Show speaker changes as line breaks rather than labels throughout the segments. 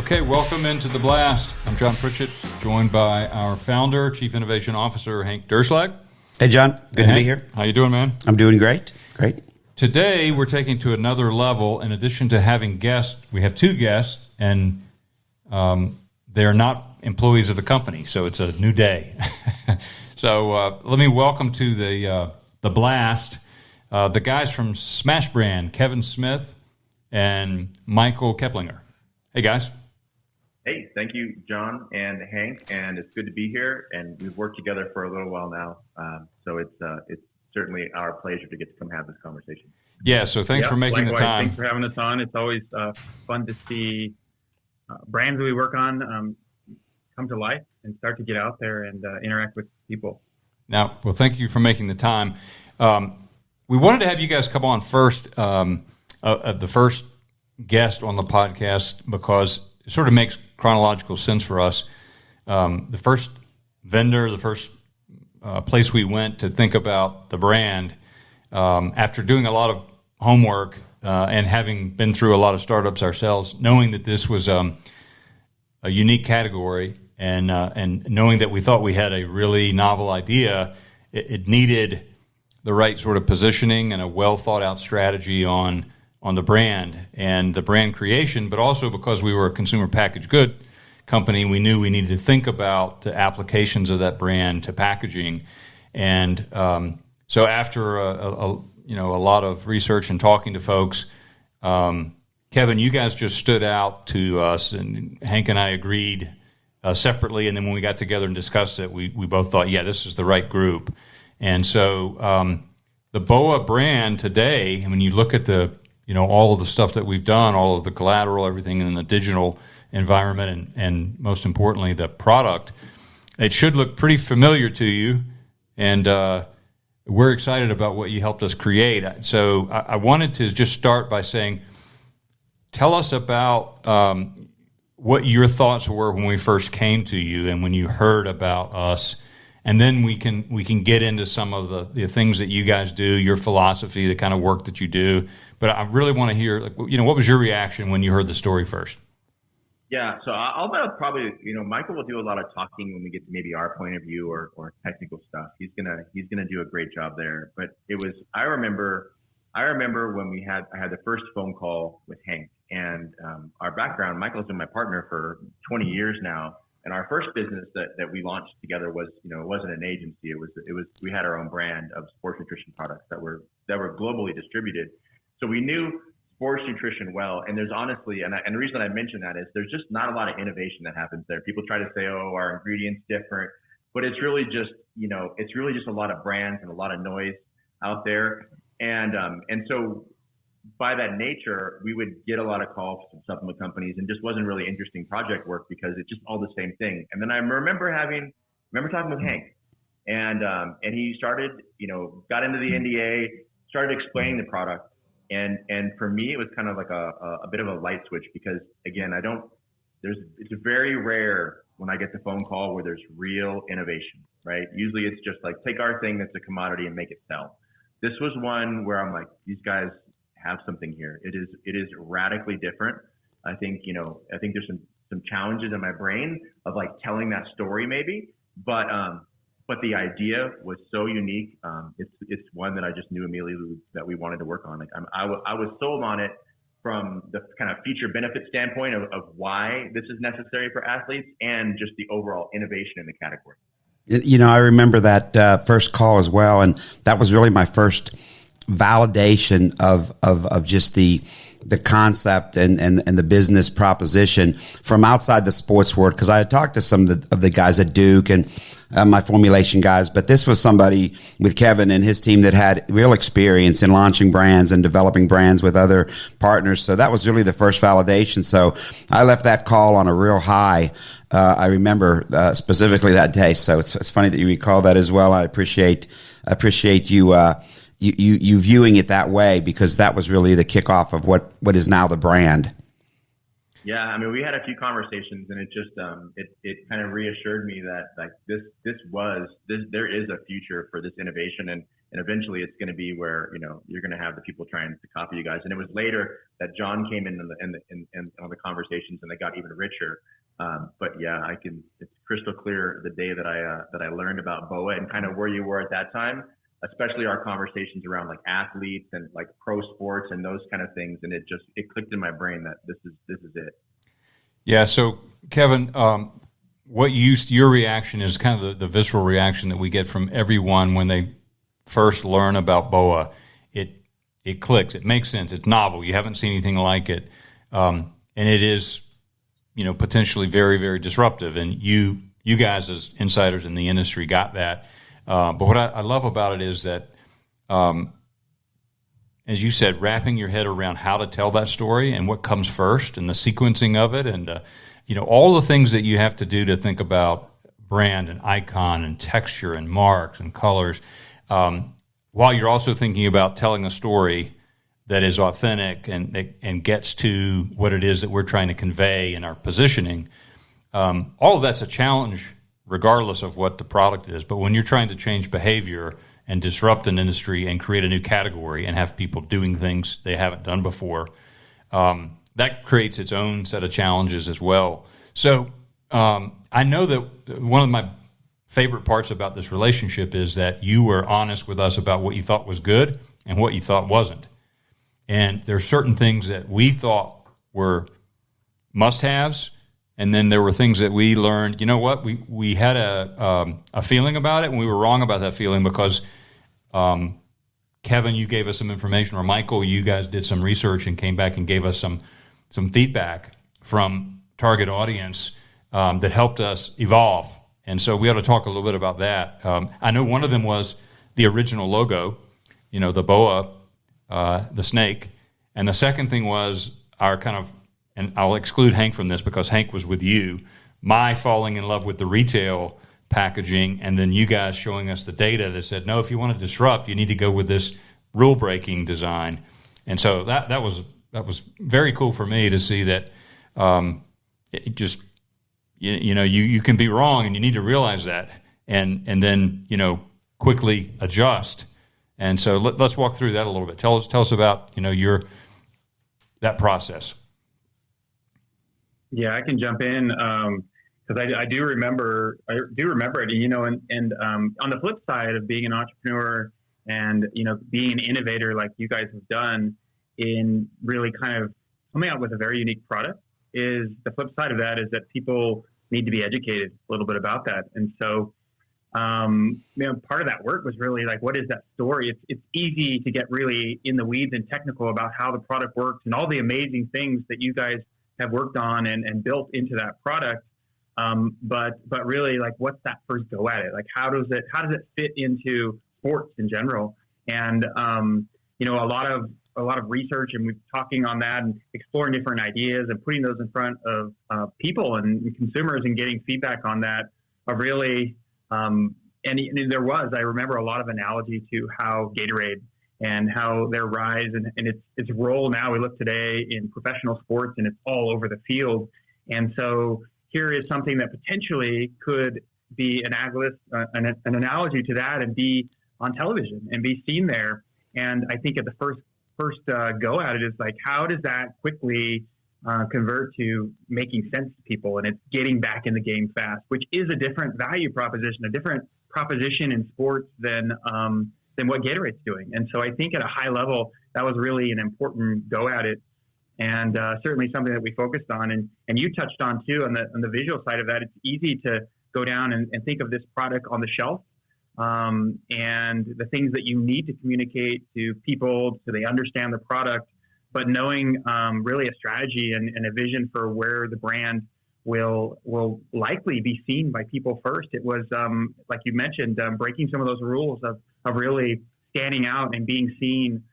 Okay, welcome into The Blast. I'm John Pritchett, joined by our founder, Chief Innovation Officer, Hank Derschlag.
Hey, John. Good to be here.
How you doing, man?
I'm doing great. Great.
Today, we're taking to another level. In addition to having guests, we have two guests, and they're not employees of the company, so it's a new day. So let me welcome to the Blast the guys from Smash Brand, Kevin Smith and Michael Keplinger. Hey, guys.
Hey, thank you, John and Hank, and it's good to be here. And we've worked together for a little while now, so it's certainly our pleasure to get to come have this conversation.
Yeah, so thanks for making the time.
Thanks for having us on. It's always fun to see brands that we work on come to life and start to get out there and interact with people.
Now, well, thank you for making the time. We wanted to have you guys come on first, the first guest on the podcast, because it sort of makes chronological sense for us. The first vendor, the first place we went to think about the brand, after doing a lot of homework and having been through a lot of startups ourselves, knowing that this was a unique category and knowing that we thought we had a really novel idea, it needed the right sort of positioning and a well thought out strategy on the brand and the brand creation, but also because we were a consumer packaged good company, we knew we needed to think about the applications of that brand to packaging. And so after a lot of research and talking to folks, Kevin, you guys just stood out to us, and Hank and I agreed separately, and then when we got together and discussed it, we both thought, yeah, this is the right group. And so the BOA brand today, when you look at all of the stuff that we've done, all of the collateral, everything in the digital environment, and most importantly, the product, it should look pretty familiar to you. And we're excited about what you helped us create. So I wanted to just start by saying, tell us about what your thoughts were when we first came to you and when you heard about us. And then we can get into some of the things that you guys do, your philosophy, the kind of work that you do. But I really want to hear, what was your reaction when you heard the story first?
Yeah, so I'll probably, Michael will do a lot of talking when we get to maybe our point of view or technical stuff. He's gonna do a great job there. But I remember when I had the first phone call with Hank, and our background. Michael's been my partner for 20 years now. And our first business that we launched together was, it wasn't an agency. It was we had our own brand of sports nutrition products that were globally distributed. So we knew sports nutrition well. And there's honestly, and the reason I mention that is there's just not a lot of innovation that happens there. People try to say, oh, our ingredients different, but it's really just, a lot of brands and a lot of noise out there. And so by that nature, we would get a lot of calls from supplement companies, and just wasn't really interesting project work because it's just all the same thing. And then I remember talking with Hank, and he started, got into the NDA, started explaining the product, and for me it was kind of like a bit of a light switch, because again, it's very rare when I get the phone call where there's real innovation, right? Usually it's just like, take our thing that's a commodity and make it sell. This was one where I'm like, these guys have something here. It is radically different. I think there's some challenges in my brain of like telling that story maybe, but the idea was so unique. It's one that I just knew immediately that we wanted to work on. Like I was sold on it from the kind of feature benefit standpoint of why this is necessary for athletes, and just the overall innovation in the category.
I remember that first call as well, and that was really my first validation of just the concept and the business proposition from outside the sports world, because I had talked to some of the guys at Duke and my formulation guys, but this was somebody with Kevin and his team that had real experience in launching brands and developing brands with other partners. So that was really the first validation. So I left that call on a real high. I remember specifically that day. So it's funny that you recall that as well. I appreciate you. You viewing it that way, because that was really the kickoff of what is now the brand.
Yeah, I mean, we had a few conversations, and it just it kind of reassured me that like there is a future for this innovation, and eventually it's going to be where you're going to have the people trying to copy you guys. And it was later that John came in on the conversations, and they got even richer. But yeah, it's crystal clear the day that I learned about BOA and kind of where you were at that time, especially our conversations around like athletes and like pro sports and those kind of things. And it clicked in my brain that this is it.
Yeah. So Kevin, your reaction is kind of the visceral reaction that we get from everyone when they first learn about BOA. It clicks. It makes sense. It's novel. You haven't seen anything like it. And it is, potentially very, very disruptive. And you guys as insiders in the industry got that. But what I love about it is that, as you said, wrapping your head around how to tell that story and what comes first and the sequencing of it and, all the things that you have to do to think about brand and icon and texture and marks and colors, while you're also thinking about telling a story that is authentic and gets to what it is that we're trying to convey in our positioning. All of that's a challenge regardless of what the product is. But when you're trying to change behavior and disrupt an industry and create a new category and have people doing things they haven't done before, that creates its own set of challenges as well. So I know that one of my favorite parts about this relationship is that you were honest with us about what you thought was good and what you thought wasn't. And there are certain things that we thought were must-haves, and then there were things that we learned, we had a feeling about it, and we were wrong about that feeling because Kevin, you gave us some information, or Michael, you guys did some research and came back and gave us some feedback from target audience that helped us evolve. And so we ought to talk a little bit about that. I know one of them was the original logo, the BOA, the snake. And the second thing was our kind of, and I'll exclude Hank from this because Hank was with you, my falling in love with the retail packaging, and then you guys showing us the data that said, no, if you want to disrupt, you need to go with this rule-breaking design. And so that was very cool for me to see that it just, you can be wrong and you need to realize that and then, quickly adjust. And so let's walk through that a little bit. Tell us about, that process.
Yeah, I can jump in because I do remember it, and on the flip side of being an entrepreneur and, being an innovator like you guys have done in really kind of coming out with a very unique product, is the flip side of that is that people need to be educated a little bit about that. And so, part of that work was really like, what is that story? It's easy to get really in the weeds and technical about how the product works and all the amazing things that you guys have worked on and built into that product. But really, like, what's that first go at it? Like, how does it fit into sports in general? And a lot of research and we're talking on that and exploring different ideas and putting those in front of people and consumers and getting feedback on that are really. And I remember a lot of analogy to how Gatorade and how their rise and its role now. We look today in professional sports and it's all over the field. And so here is something that potentially could be an analogy to that and be on television and be seen there. And I think at the first go at it is like, how does that quickly convert to making sense to people? And it's getting back in the game fast, which is a different value proposition, a different proposition in sports than what Gatorade's doing. And so I think at a high level, that was really an important go at it, and certainly something that we focused on. And you touched on too on the visual side of that. It's easy to go down and think of this product on the shelf and the things that you need to communicate to people so they understand the product, but knowing really a strategy and a vision for where the brand will likely be seen by people first. It was, like you mentioned, breaking some of those rules of really standing out and being seen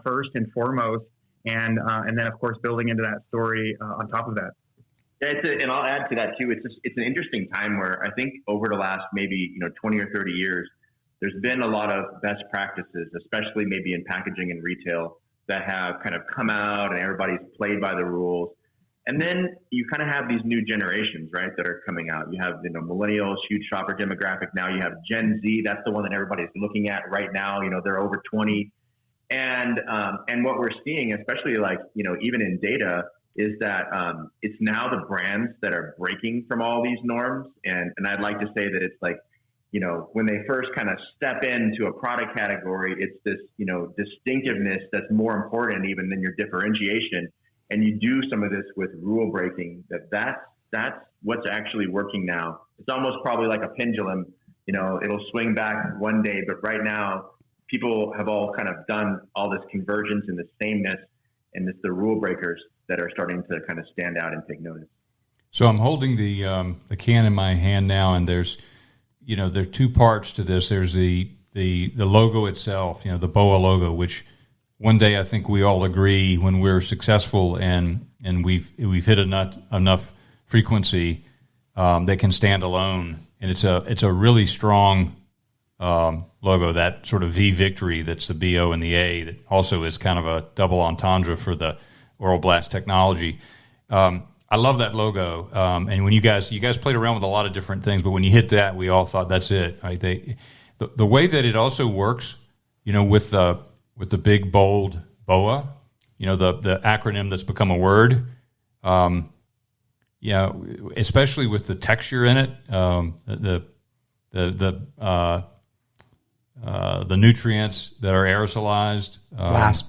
first and foremost, and then, of course, building into that story on top of that.
Yeah, and I'll add to that too. It's an interesting time where I think over the last maybe 20 or 30 years, there's been a lot of best practices, especially maybe in packaging and retail, that have kind of come out and everybody's played by the rules. And then you kind of have these new generations, right, that are coming out. You have, millennials, huge shopper demographic. Now you have Gen Z. That's the one that everybody's looking at right now. They're over 20. And what we're seeing, especially even in data, is that it's now the brands that are breaking from all these norms. And I'd like to say that it's when they first kind of step into a product category, it's this, distinctiveness that's more important even than your differentiation. And you do some of this with rule breaking, that's what's actually working now. It's almost probably like a pendulum, it'll swing back one day, but right now people have all kind of done all this convergence and the sameness, and it's the rule breakers that are starting to kind of stand out and take notice.
So I'm holding the can in my hand now, and there's there are two parts to this. There's the logo itself, the BOA logo, which one day I think we all agree when we're successful and we've hit enough frequency, they can stand alone, and it's a really strong logo. That sort of V victory, that's the BO and the A, that also is kind of a double entendre for the Oral Blast technology. I love that logo, and when you guys played around with a lot of different things, but when you hit that, we all thought that's it. Right? The way that it also works, with the big bold BOA, the acronym that's become a word, especially with the texture in it, the nutrients that are aerosolized,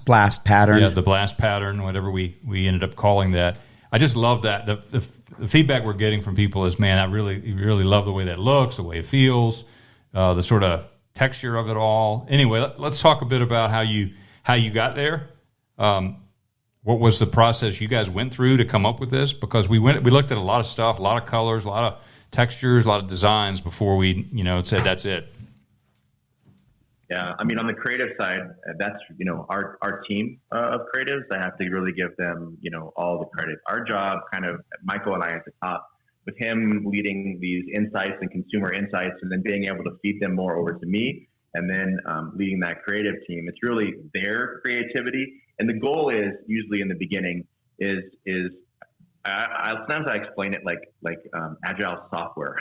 blast pattern.
Yeah, the blast pattern, whatever we ended up calling that. I just love that. The feedback we're getting from people is, man, I really love the way that looks, the way it feels, the sort of texture of it all. Anyway, let's talk a bit about how you got there. What was the process you guys went through to come up with this? Because we looked at a lot of stuff, a lot of colors, a lot of textures, a lot of designs before we said that's it.
Yeah, I mean, on the creative side, that's our team of creatives. I have to really give them all the credit. Our job, kind of Michael and I at the top, with him leading these insights and consumer insights, and then being able to feed them more over to me, and then leading that creative team. It's really their creativity, and the goal is usually in the beginning is sometimes I explain it like agile software.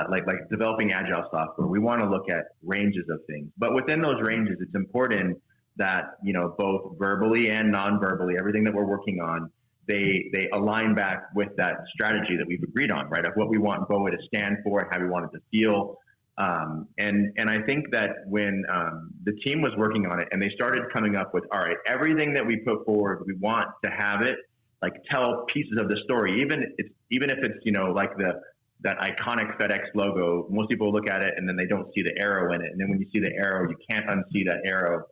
Like developing agile software, we want to look at ranges of things, but within those ranges, it's important that both verbally and non-verbally, everything that we're working on, they align back with that strategy that we've agreed on, right? Of what we want BOA to stand for, how we want it to feel, and I think that when the team was working on it and they started coming up with, all right, everything that we put forward, we want to have it tell pieces of the story, even if it's that iconic FedEx logo. Most people look at it and then they don't see the arrow in it. And then when you see the arrow, you can't unsee that arrow.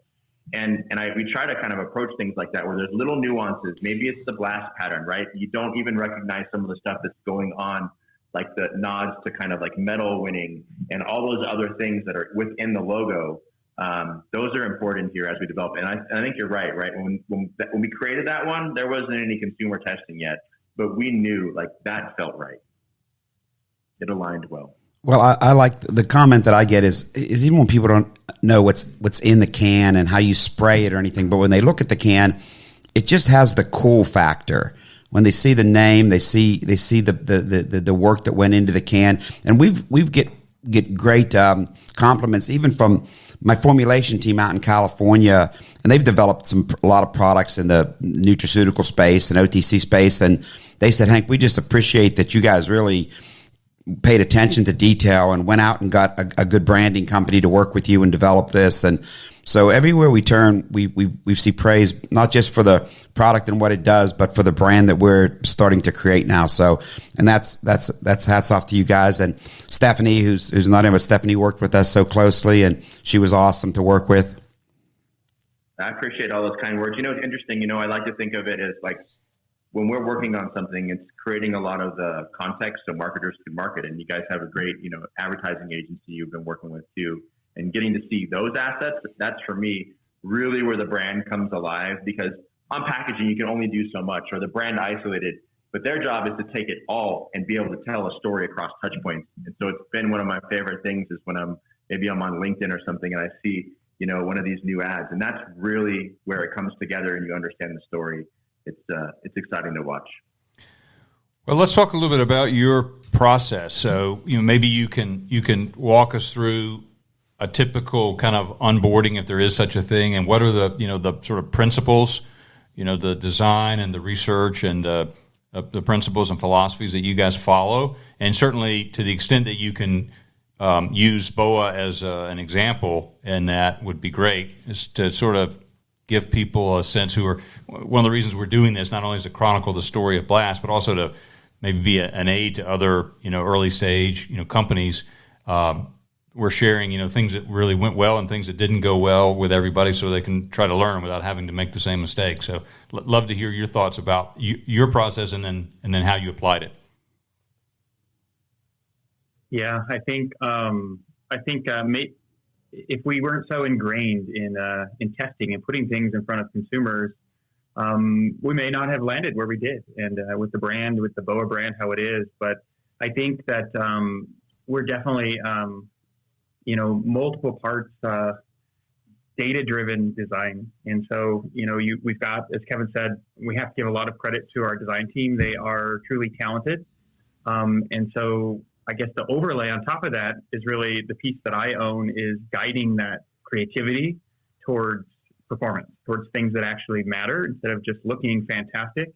And we try to kind of approach things like that, where there's little nuances. Maybe it's the blast pattern, right? You don't even recognize some of the stuff that's going on, like the nods to kind of like medal winning and all those other things that are within the logo. Those are important here as we develop. And I think you're right? When we created that one, there wasn't any consumer testing yet, but we knew that felt right. It aligned well.
Well, I like the comment that I get is even when people don't know what's in the can and how you spray it or anything, but when they look at the can, it just has the cool factor. When they see the name, they see the work that went into the can, and we've get great compliments even from my formulation team out in California, and they've developed a lot of products in the nutraceutical space and OTC space, and they said, Hank, we just appreciate that you guys really paid attention to detail and went out and got a good branding company to work with you and develop this. And so everywhere we turn, we see praise, not just for the product and what it does, but for the brand that we're starting to create now. So, and that's hats off to you guys. And Stephanie, who's not in, but Stephanie worked with us so closely, and she was awesome to work with.
I appreciate all those kind words. It's interesting. I like to think of it as when we're working on something, it's creating a lot of the context so marketers can market. And you guys have a great, advertising agency you've been working with too. And getting to see those assets, that's for me really where the brand comes alive, because on packaging, you can only do so much, or the brand isolated, but their job is to take it all and be able to tell a story across touch points. And so it's been one of my favorite things is when I'm on LinkedIn or something and I see, one of these new ads, and that's really where it comes together and you understand the story. It's exciting to watch.
Well, let's talk a little bit about your process. So, maybe you can walk us through a typical kind of onboarding, if there is such a thing, and what are the sort of principles, the design and the research and the principles and philosophies that you guys follow, and certainly to the extent that you can use BOA as an example, and that would be great, is to sort of give people a sense one of the reasons we're doing this, not only is to chronicle the story of Blast, but also to maybe be an aid to other, early stage, companies. We're sharing, things that really went well and things that didn't go well with everybody, so they can try to learn without having to make the same mistake. So, love to hear your thoughts about your process and then how you applied it.
Yeah, I think if we weren't so ingrained in testing and putting things in front of consumers, we may not have landed where we did, and with the brand, with the BOA brand, how it is. But I think that we're definitely, multiple parts data-driven design. And so, we've got, as Kevin said, we have to give a lot of credit to our design team. They are truly talented. And so I guess the overlay on top of that is really the piece that I own, is guiding that creativity towards performance, towards things that actually matter instead of just looking fantastic.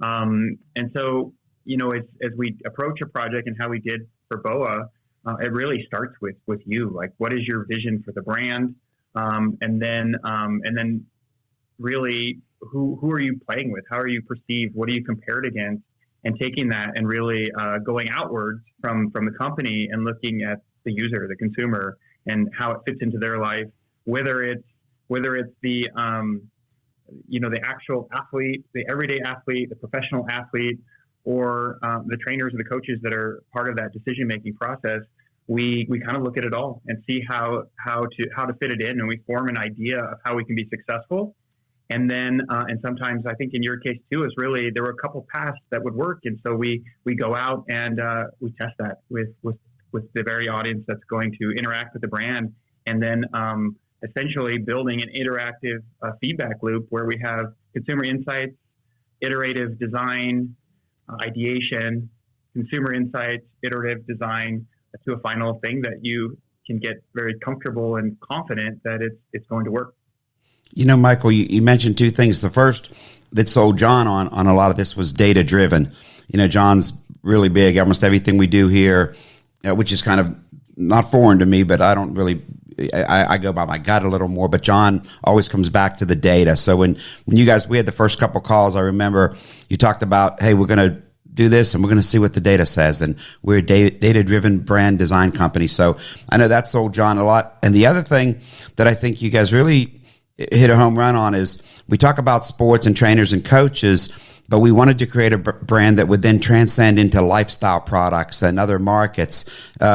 And so, as we approach a project and how we did for BOA, it really starts with you. Like, what is your vision for the brand? And then really, who are you playing with? How are you perceived? What are you compared against? And taking that and really going outwards from the company and looking at the user, the consumer, and how it fits into their life, whether it's the the actual athlete, the everyday athlete, the professional athlete, or the trainers or the coaches that are part of that decision making process. We kind of look at it all and see how to fit it in, and we form an idea of how we can be successful. And then, and sometimes I think in your case too, is really there were a couple paths that would work, and so we go out and we test that with the very audience that's going to interact with the brand, and then essentially building an interactive feedback loop where we have consumer insights, iterative design, ideation, consumer insights, iterative design, to a final thing that you can get very comfortable and confident that it's going to work.
Michael, you mentioned two things. The first that sold John on a lot of this was data driven. John's really big. Almost everything we do here, which is kind of not foreign to me, but I don't really. I go by my gut a little more. But John always comes back to the data. So when you guys, we had the first couple calls, I remember you talked about, hey, we're going to do this and we're going to see what the data says. And we're a data driven brand design company. So I know that sold John a lot. And the other thing that I think you guys really hit a home run on is we talk about sports and trainers and coaches, but we wanted to create a brand that would then transcend into lifestyle products and other markets.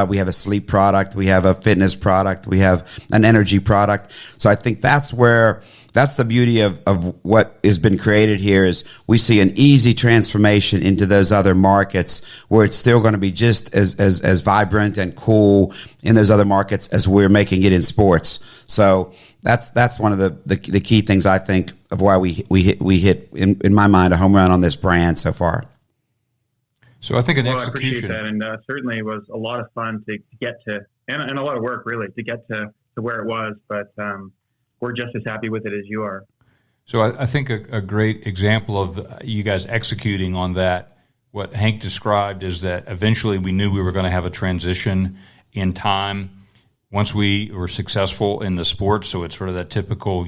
We have a sleep product, we have a fitness product, we have an energy product. So I think that's the beauty of what has been created here, is we see an easy transformation into those other markets where it's still going to be just as vibrant and cool in those other markets as we're making it in sports. So that's one of the key things, I think, of why we hit in my mind a home run on this brand so far.
So I think
I appreciate that, and certainly it was a lot of fun to get to, and a lot of work really to get to where it was. But we're just as happy with it as you are.
So I think a great example of you guys executing on that, what Hank described, is that eventually we knew we were going to have a transition in time once we were successful in the sport. So it's sort of that typical,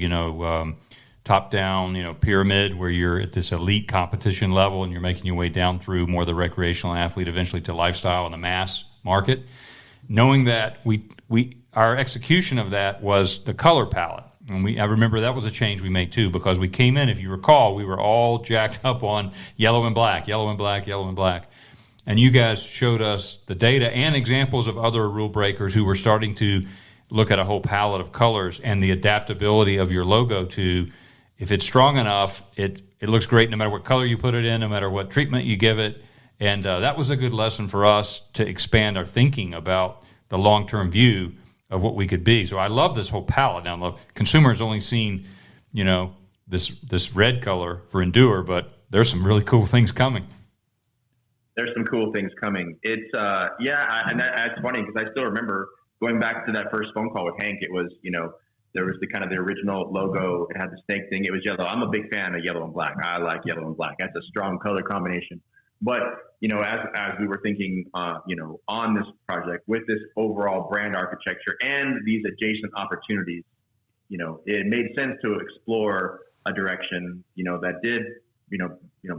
top-down, pyramid where you're at this elite competition level and you're making your way down through more the recreational athlete, eventually to lifestyle and the mass market. Knowing that our execution of that was the color palette. And I remember that was a change we made too, because we came in, if you recall, we were all jacked up on yellow and black, yellow and black, yellow and black. And you guys showed us the data and examples of other rule breakers who were starting to look at a whole palette of colors and the adaptability of your logo to, if it's strong enough, it looks great no matter what color you put it in, no matter what treatment you give it. And that was a good lesson for us to expand our thinking about the long-term view of what we could be. So I love this whole palette. Now, consumers only seen, this red color for Endure, but there's some really cool things coming.
there's some cool things coming. It's that's funny because I still remember going back to that first phone call with Hank. It was, there was the kind of the original logo. It had the snake thing. It was yellow. I'm a big fan of yellow and black. I like yellow and black. That's a strong color combination. But, as we were thinking, on this project with this overall brand architecture and these adjacent opportunities, it made sense to explore a direction, that did,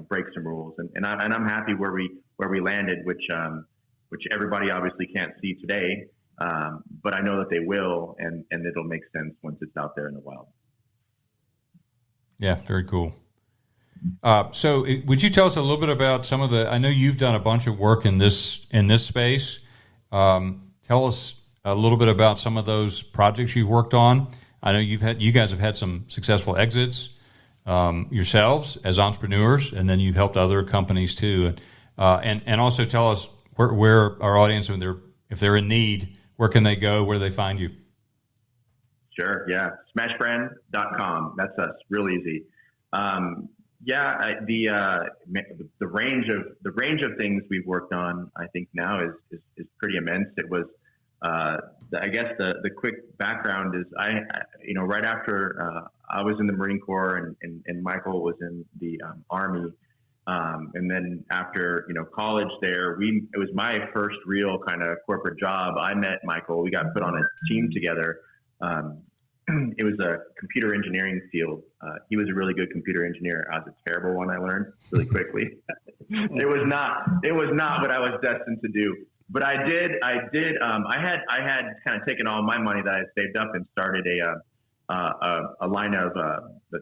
break some rules. And I'm happy where we landed, which everybody obviously can't see today. But I know that they will, and it'll make sense once it's out there in the wild.
Yeah, very cool. So would you tell us a little bit about some of the, I know you've done a bunch of work in this space. Tell us a little bit about some of those projects you've worked on. I know you guys have had some successful exits yourselves as entrepreneurs, and then you've helped other companies too. And also tell us where our audience, if they're in need, where can they go? Where do they find you?
Sure. Yeah. Smashbrand.com. That's us. Real easy. The range of things we've worked on, I think now is pretty immense. It was, I guess the quick background is right after I was in the Marine Corps and Michael was in the Army. And then after, college there, it was my first real kind of corporate job. I met Michael. We got put on a team together. It was a computer engineering field. He was a really good computer engineer. I was a terrible one, I learned really quickly. It was not what I was destined to do. But I had kind of taken all my money that I had saved up and started a line of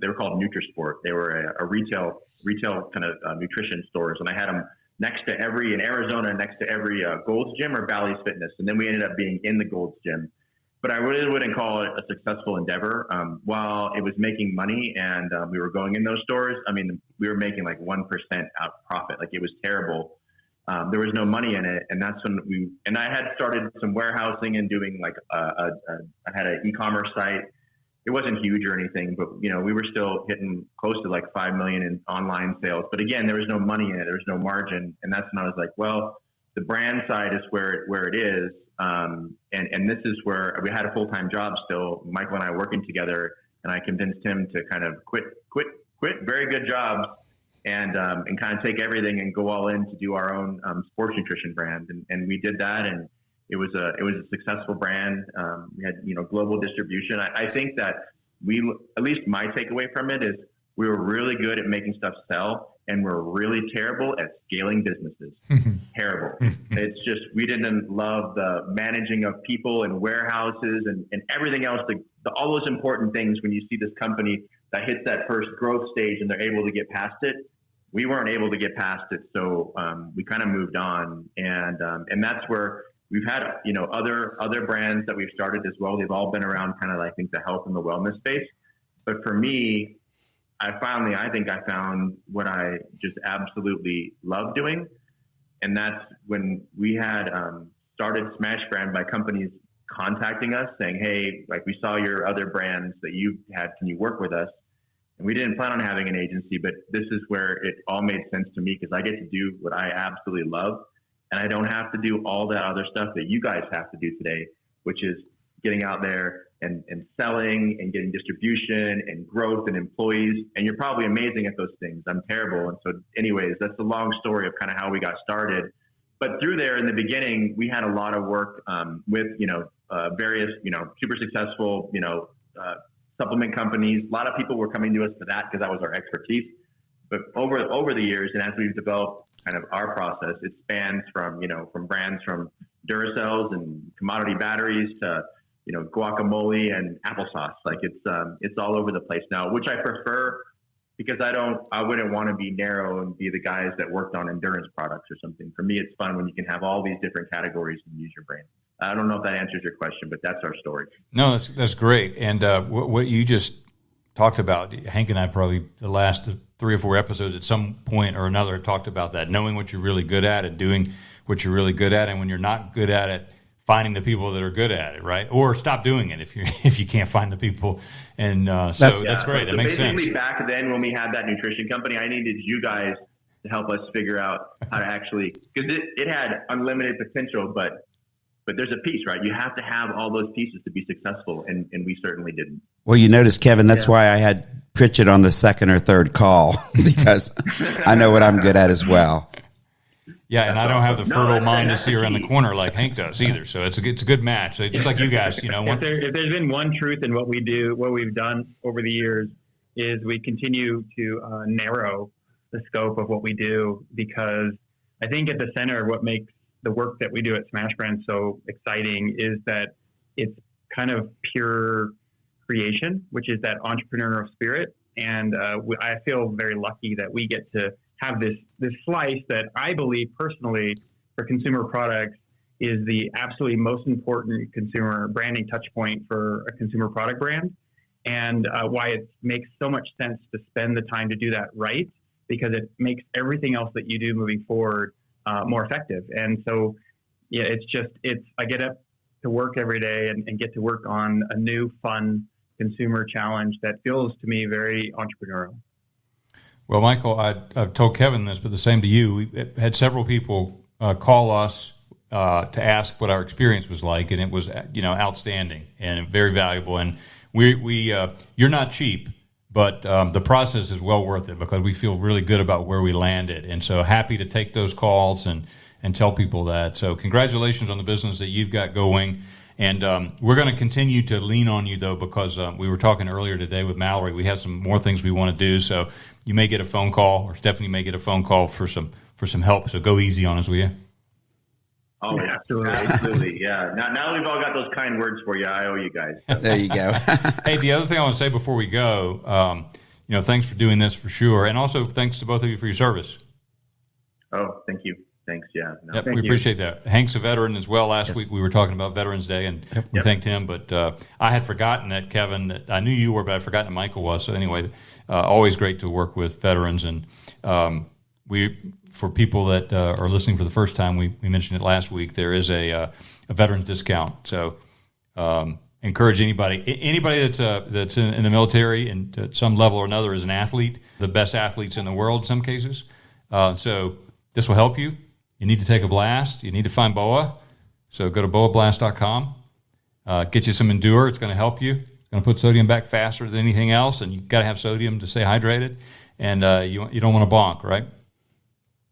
they were called Nutrisport. They were a retail kind of nutrition stores, and I had them in Arizona next to every Gold's Gym or Bally's Fitness, and then we ended up being in the Gold's Gym. But I really wouldn't call it a successful endeavor. While it was making money and we were going in those stores, I mean, we were making like 1% out profit. Like, it was terrible. There was no money in it. And that's when I had started some warehousing and doing I had an e-commerce site. It wasn't huge or anything, but we were still hitting close to like 5 million in online sales. But again, there was no money in it. There was no margin. And that's when I was like, well, the brand side is where it is. And this is where we had a full-time job still, Michael and I working together, and I convinced him to kind of quit very good jobs and kind of take everything and go all in to do our own sports nutrition brand. And we did that, and it was a successful brand. We had, global distribution. I think that at least my takeaway from it is we were really good at making stuff sell, and we're really terrible at scaling businesses. Terrible. It's just, we didn't love the managing of people and warehouses and everything else, all those important things when you see this company that hits that first growth stage and they're able to get past it. We weren't able to get past it. So we kind of moved on. And that's where we've had, other brands that we've started as well. They've all been around kind of, I think, the health and the wellness space. But for me, I think I found what I just absolutely love doing. And that's when we had started Smash Brand by companies contacting us saying, hey, like, we saw your other brands that you had, can you work with us? And we didn't plan on having an agency, but this is where it all made sense to me because I get to do what I absolutely love. And I don't have to do all that other stuff that you guys have to do today, which is getting out there and selling and getting distribution and growth and employees. And you're probably amazing at those things. I'm terrible. And so anyways, that's the long story of kind of how we got started. But through there in the beginning, we had a lot of work with, various, super successful, supplement companies. A lot of people were coming to us for that because that was our expertise. But over the years, and as we've developed kind of our process, it spans from brands from Duracells and commodity batteries to, guacamole and applesauce. Like, it's all over the place now, which I prefer because I wouldn't want to be narrow and be the guys that worked on endurance products or something. For me, it's fun when you can have all these different categories and use your brain. I don't know if that answers your question, but that's our story. No,
that's great. And what you just talked about, Hank and I probably the last 3 or 4 episodes at some point or another talked about that, knowing what you're really good at and doing what you're really good at. And when you're not good at it, finding the people that are good at it, right? Or stop doing it if you can't find the people. And that's great. That makes sense.
Basically, back then when we had that nutrition company, I needed you guys to help us figure out how to actually, because it had unlimited potential, but there's a piece, right? You have to have all those pieces to be successful, and we certainly didn't.
Well, you notice, Kevin, that's why I had Pritchett on the second or third call, because I know what I'm good at as well.
Yeah, and I don't have the fertile mind to see around the corner like Hank does either. So it's a good match. So just like you guys, you know.
If there's been one truth in what we do, what we've done over the years, is we continue to narrow the scope of what we do, because I think at the center of what makes the work that we do at Smash Brand so exciting is that it's kind of pure creation, which is that entrepreneurial spirit. And I feel very lucky that we get to have this slice that I believe personally for consumer products is the absolutely most important consumer branding touch point for a consumer product brand, and why it makes so much sense to spend the time to do that right, because it makes everything else that you do moving forward more effective. And so, yeah, I get up to work every day and get to work on a new fun consumer challenge that feels to me very entrepreneurial.
Well, Michael, I've told Kevin this, but the same to you. We had several people call us to ask what our experience was like, and it was, outstanding and very valuable. And you're not cheap, but the process is well worth it, because we feel really good about where we landed. And so happy to take those calls and tell people that. So congratulations on the business that you've got going. And we're going to continue to lean on you, though, because we were talking earlier today with Mallory. We have some more things we want to do. So you may get a phone call, or Stephanie may get a phone call for some help. So go easy on us, will you?
Oh, absolutely. Yeah. Now we've all got those kind words for you. I owe you guys.
There you go.
Hey, the other thing I want to say before we go, thanks for doing this for sure. And also thanks to both of you for your service.
Oh, thank you. Thanks. Yeah. No,
yep, we appreciate that. Hank's a veteran as well. Last week we were talking about Veterans Day, and we thanked him. But I had forgotten that, Kevin, that I knew you were, but I'd forgotten that Michael was. So anyway, always great to work with veterans. And for people that are listening for the first time, we mentioned it last week, there is a veterans discount. So encourage anybody that's in the military and to some level or another is an athlete, the best athletes in the world in some cases. So this will help you. You need to take a blast. You need to find BOA. So go to boablast.com. Get you some Endure. It's going to help you. It's going to put sodium back faster than anything else, and you've got to have sodium to stay hydrated. And you don't want to bonk, right?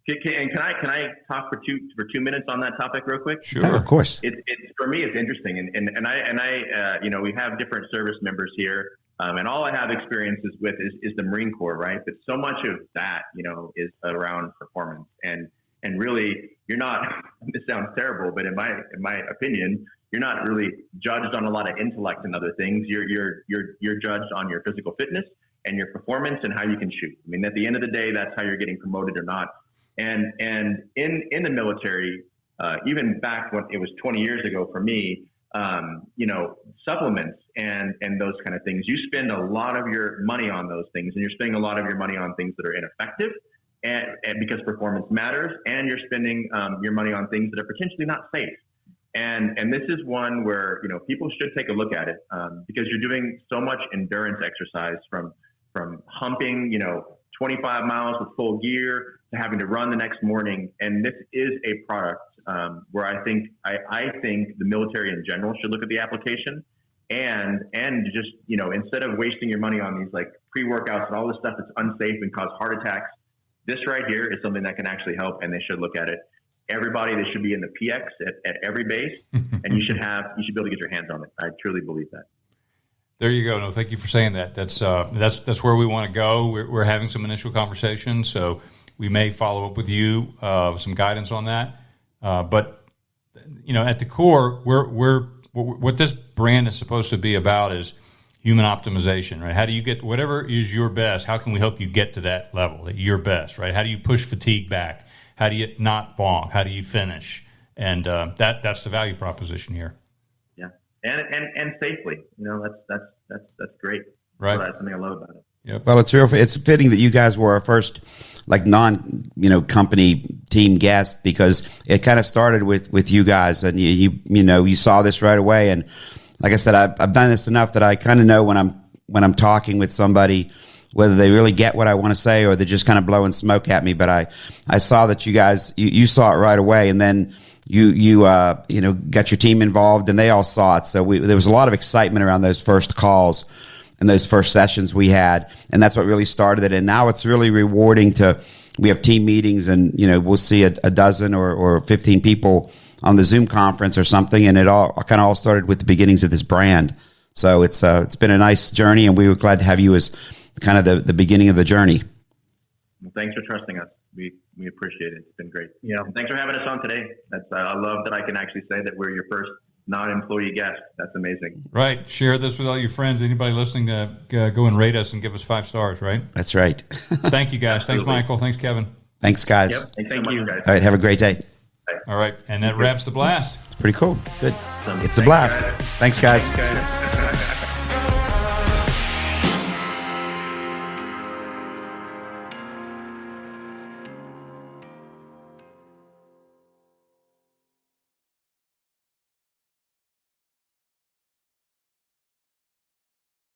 And can I talk for 2 minutes on that topic real quick?
Sure,
yeah, of course.
It's for me, it's interesting, and I we have different service members here, and all I have experiences with is the Marine Corps, right? But so much of that, is around performance, and really, you're not. This sounds terrible, but in my opinion, you're not really judged on a lot of intellect and other things. You're judged on your physical fitness and your performance and how you can shoot. I mean, at the end of the day, that's how you're getting promoted or not. And in the military, even back when it was 20 years ago for me, supplements and those kind of things, you spend a lot of your money on those things, and you're spending a lot of your money on things that are ineffective, and because performance matters, and you're spending your money on things that are potentially not safe. And this is one where people should take a look at it, because you're doing so much endurance exercise from humping 25 miles with full gear to having to run the next morning. And this is a product where I think the military in general should look at the application and just, instead of wasting your money on these like pre-workouts and all this stuff that's unsafe and cause heart attacks, this right here is something that can actually help, and they should look at it. Everybody, they should be in the PX at every base, and you should be able to get your hands on it. I truly believe that.
There you go. No, thank you for saying that. That's where we want to go. We're having some initial conversations, so we may follow up with you with some guidance on that. But at the core, what this brand is supposed to be about is human optimization, right? How do you get whatever is your best? How can we help you get to that level, at your best, right? How do you push fatigue back? How do you not bonk? How do you finish? And that's the value proposition here.
Yeah, and safely. That's great.
Right.
That's something I love about it.
Yep.
Well, it's fitting that you guys were our first company team guest, because it kind of started with you guys, and you saw this right away. And like I said, I've done this enough that I kind of know when I'm talking with somebody whether they really get what I want to say or they're just kind of blowing smoke at me. But I saw that you guys, you saw it right away, and then you got your team involved, and they all saw it. So there was a lot of excitement around those first calls and those first sessions we had, and that's what really started it. And now it's really rewarding we have team meetings, and we'll see a dozen or 15 people on the Zoom conference or something, and it all kind of all started with the beginnings of this brand. So it's been a nice journey, and we were glad to have you as kind of the beginning of the journey.
Well, thanks for trusting us. We appreciate it. It's been great.
Yeah.
And thanks for having us on today. I love that I can actually say that we're your first non-employee guest. That's amazing.
Right. Share this with all your friends. Anybody listening, go and rate us and give us 5 stars, right?
That's right.
Thank you, guys. Thanks, Michael. Thanks, Kevin.
Thanks, guys.
Yep. Thank you, guys.
All right, have a great day.
All right. And that wraps the blast.
It's pretty cool. Good.
Awesome.
It's a blast.
Guys.
Thanks, guys.
Thanks, guys.